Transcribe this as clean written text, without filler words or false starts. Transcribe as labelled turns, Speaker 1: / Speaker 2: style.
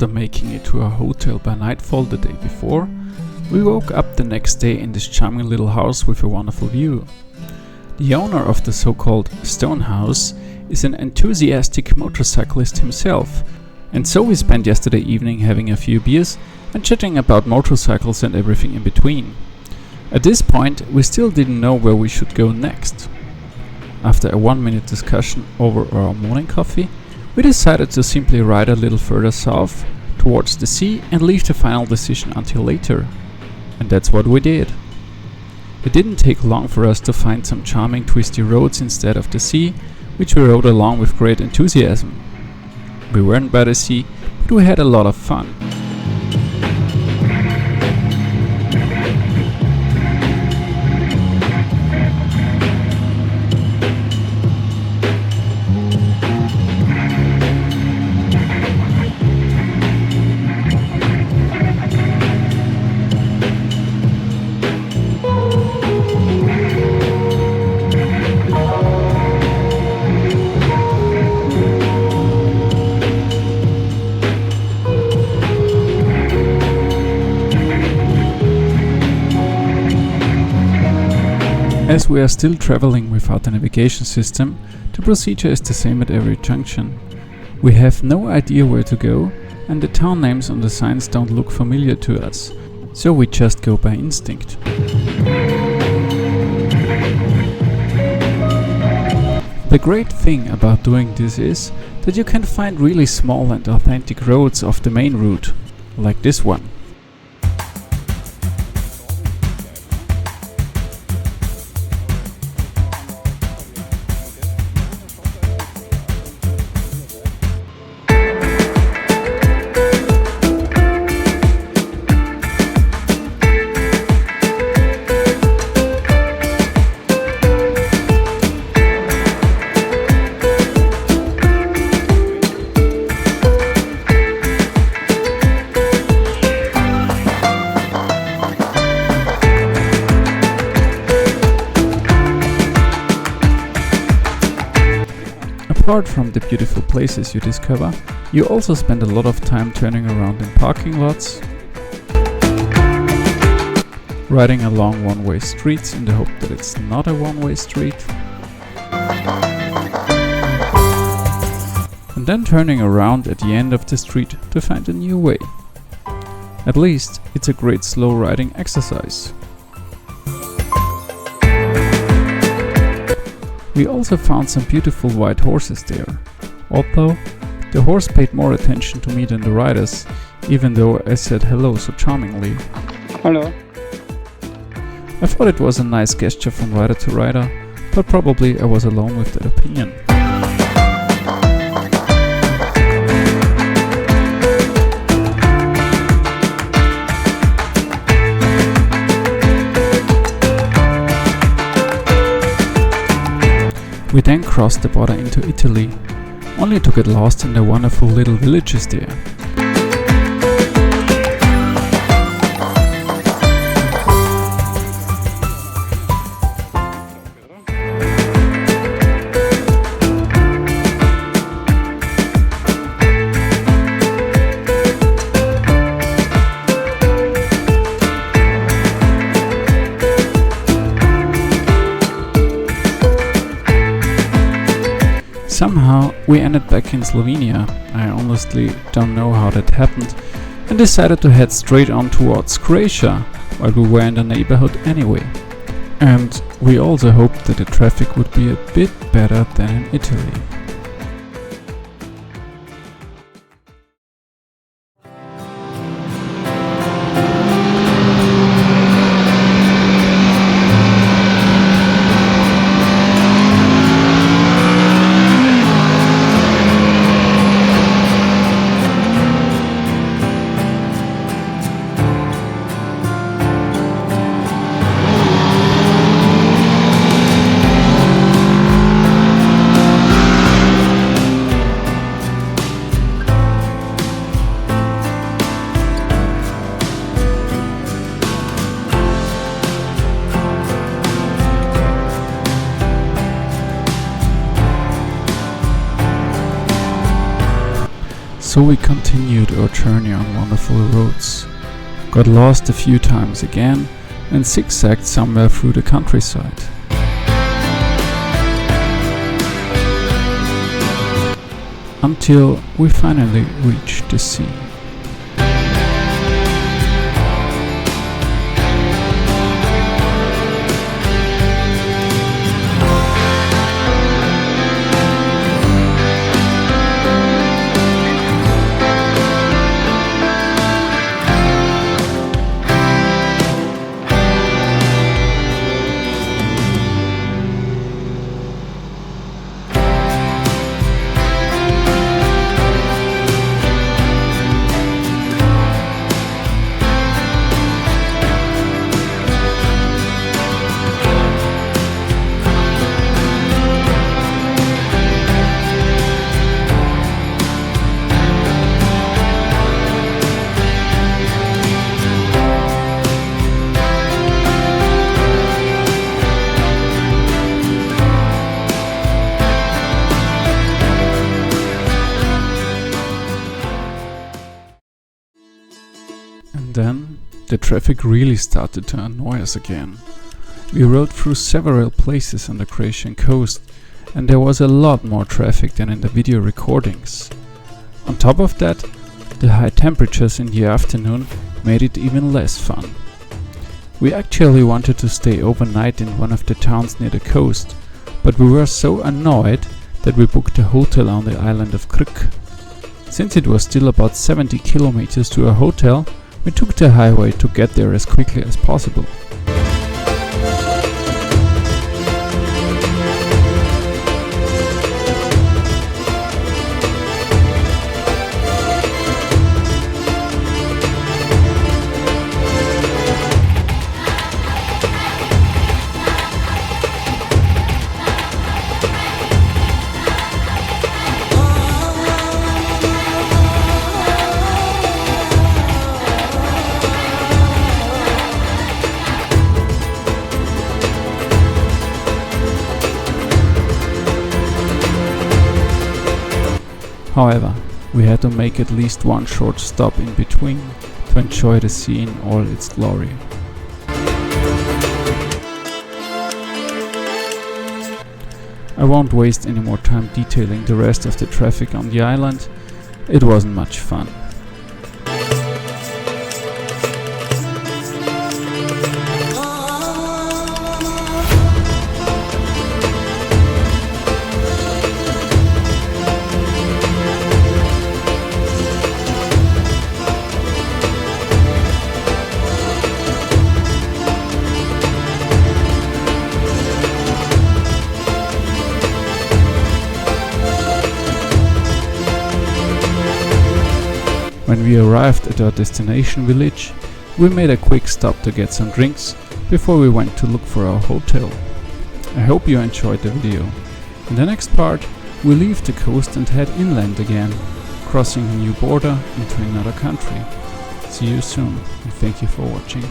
Speaker 1: after making it to our hotel by nightfall the day before, we woke up the next day in this charming little house with a wonderful view. The owner of the so-called Stone House is an enthusiastic motorcyclist himself, and so we spent yesterday evening having a few beers and chatting about motorcycles and everything in between. At this point, we still didn't know where we should go next. After a 1-minute discussion over our morning coffee, we decided to simply ride a little further south towards the sea and leave the final decision until later. And that's what we did. It didn't take long for us to find some charming twisty roads instead of the sea, which we rode along with great enthusiasm. We weren't by the sea, but we had a lot of fun. As we are still traveling without a navigation system, the procedure is the same at every junction. We have no idea where to go, and the town names on the signs don't look familiar to us, so we just go by instinct. The great thing about doing this is that you can find really small and authentic roads off the main route, like this one. Apart from the beautiful places you discover, you also spend a lot of time turning around in parking lots, riding along one-way streets in the hope that it's not a one-way street, and then turning around at the end of the street to find a new way. At least it's a great slow riding exercise. We also found some beautiful white horses there, although the horse paid more attention to me than the riders, even though I said hello so charmingly.
Speaker 2: Hello.
Speaker 1: I thought it was a nice gesture from rider to rider, but probably I was alone with that opinion. We then crossed the border into Italy, only to get lost in the wonderful little villages there. Somehow we ended back in Slovenia. I honestly don't know how that happened, and decided to head straight on towards Croatia, while we were in the neighborhood anyway. And we also hoped that the traffic would be a bit better than in Italy. So we continued our journey on wonderful roads, got lost a few times again, and zigzagged somewhere through the countryside. Until we finally reached the sea. And then the traffic really started to annoy us again. We rode through several places on the Croatian coast, and there was a lot more traffic than in the video recordings. On top of that, the high temperatures in the afternoon made it even less fun. We actually wanted to stay overnight in one of the towns near the coast, but we were so annoyed that we booked a hotel on the island of Krk. Since it was still about 70 kilometers to our hotel, we took the highway to get there as quickly as possible. However, we had to make at least one short stop in between to enjoy the sea in all its glory. I won't waste any more time detailing the rest of the traffic on the island. It wasn't much fun. When we arrived at our destination village, we made a quick stop to get some drinks before we went to look for our hotel. I hope you enjoyed the video. In the next part, we leave the coast and head inland again, crossing a new border into another country. See you soon, and thank you for watching.